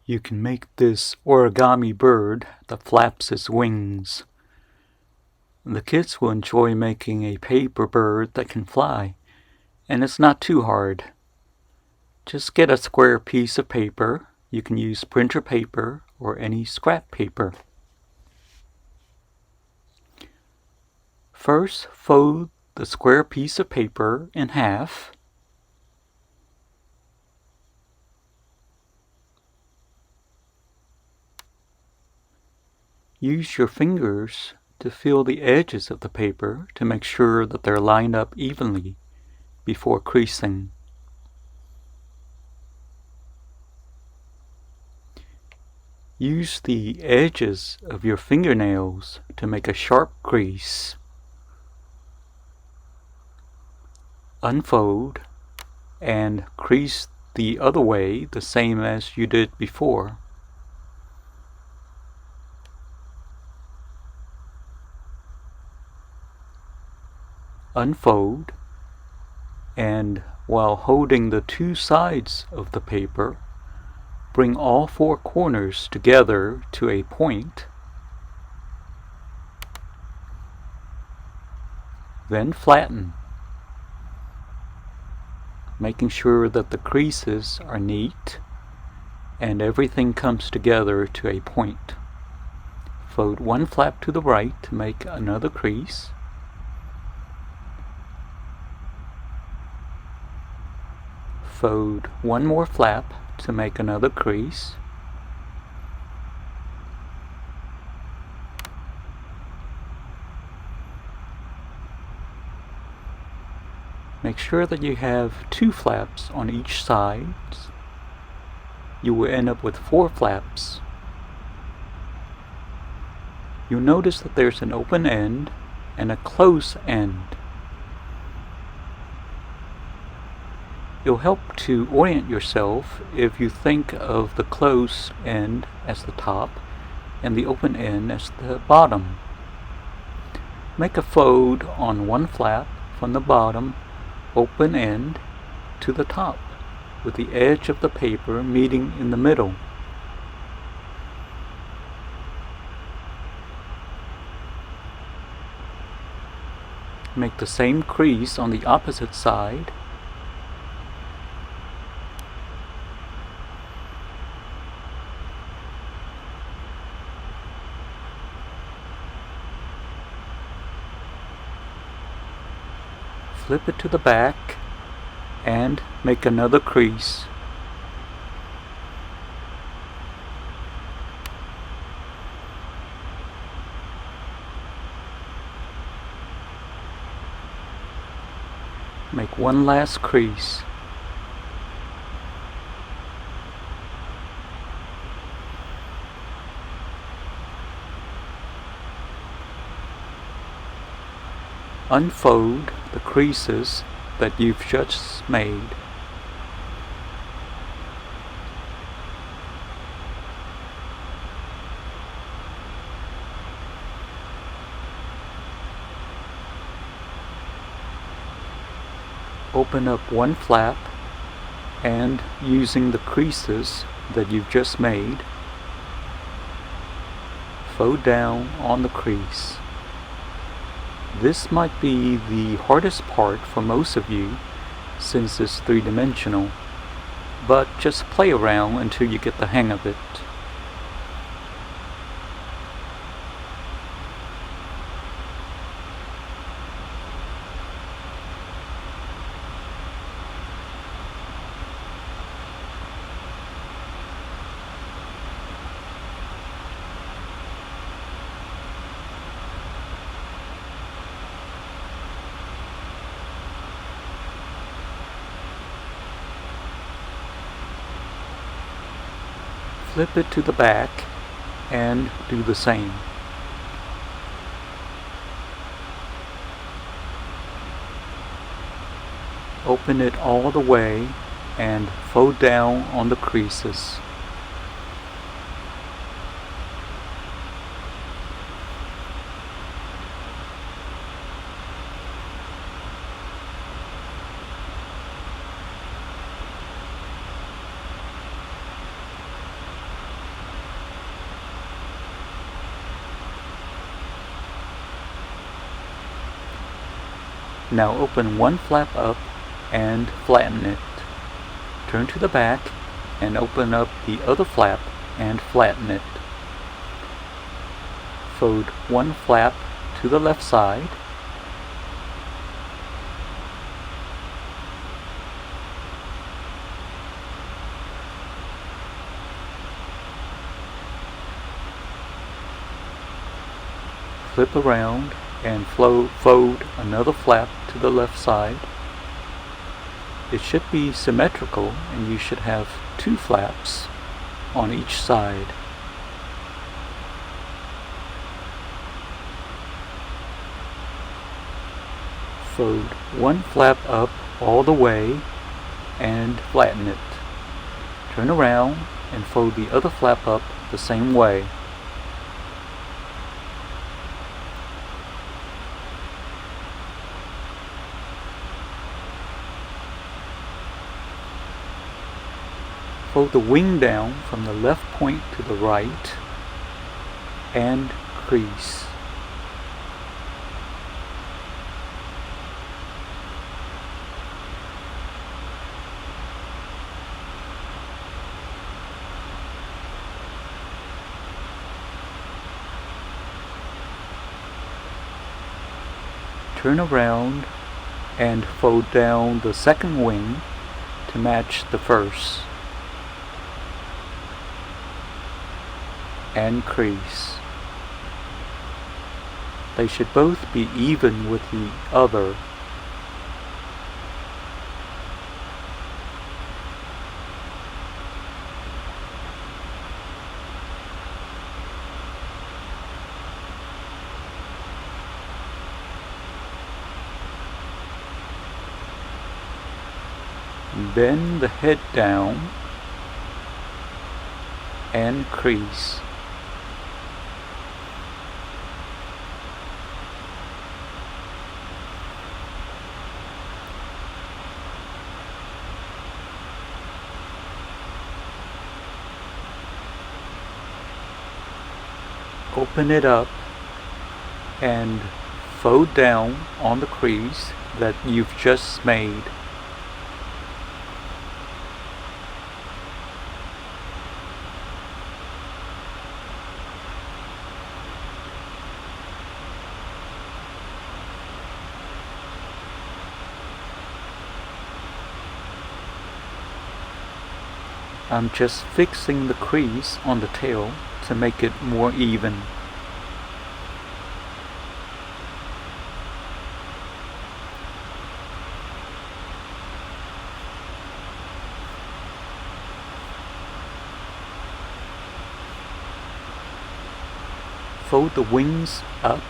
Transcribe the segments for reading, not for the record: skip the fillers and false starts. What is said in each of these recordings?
You can make this origami bird that flaps its wings. The kids will enjoy making a paper bird that can fly, and it's not too hard. Just get a square piece of paper. You can use printer paper or any scrap paper. First, fold the square piece of paper in half. Use your fingers to feel the edges of the paper to make sure that they're lined up evenly before creasing. Use the edges of your fingernails to make a sharp crease. Unfold and crease the other way the same as you did before. Unfold, and while holding the two sides of the paper, bring all four corners together to a point. Then flatten, making sure that the creases are neat and everything comes together to a point. Fold one flap to the right to make another crease. Fold one more flap to make another crease. Make sure that you have two flaps on each side. You will end up with four flaps. You'll notice that there's an open end and a close end. It'll help to orient yourself if you think of the close end as the top and the open end as the bottom. Make a fold on one flap from the bottom open end to the top, with the edge of the paper meeting in the middle. Make the same crease on the opposite side. Flip it to the back and make another crease. Make one last crease. Unfold the creases that you've just made. Open up one flap and, using the creases that you've just made, fold down on the crease. This might be the hardest part for most of you since it's three-dimensional, but just play around until you get the hang of it. Flip it to the back and do the same. Open it all the way and fold down on the creases. Now open one flap up and flatten it. Turn to the back and open up the other flap and flatten it. Fold one flap to the left side. Flip around and fold another flap to the left side. It should be symmetrical and you should have two flaps on each side. Fold one flap up all the way and flatten it. Turn around and fold the other flap up the same way. Fold the wing down from the left point to the right and crease. Turn around and fold down the second wing to match the first. And crease. They should both be even with the other. Bend the head down and crease. Open it up and fold down on the crease that you've just made. I'm just fixing the crease on the tail to make it more even. Fold the wings up.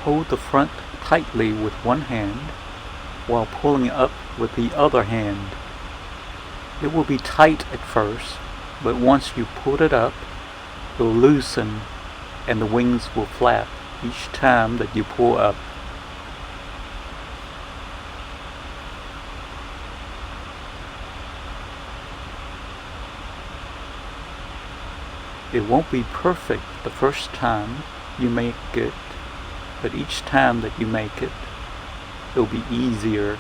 Hold the front tightly with one hand while pulling up with the other hand. It will be tight at first, but once you pull it up, it will loosen and the wings will flap each time that you pull up. It won't be perfect the first time you make it, but each time that you make it, it'll be easier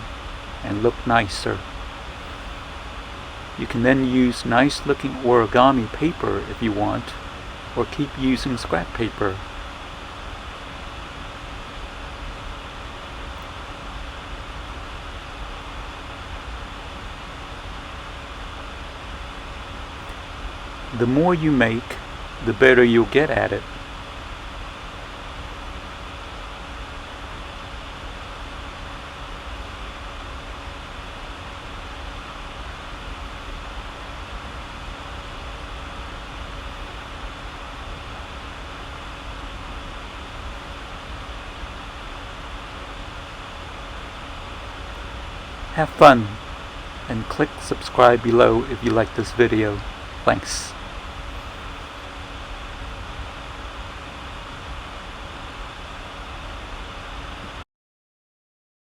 and look nicer. You can then use nice looking origami paper if you want, or keep using scrap paper. The more you make, the better you'll get at it. Have fun, and click subscribe below if you like this video. Thanks.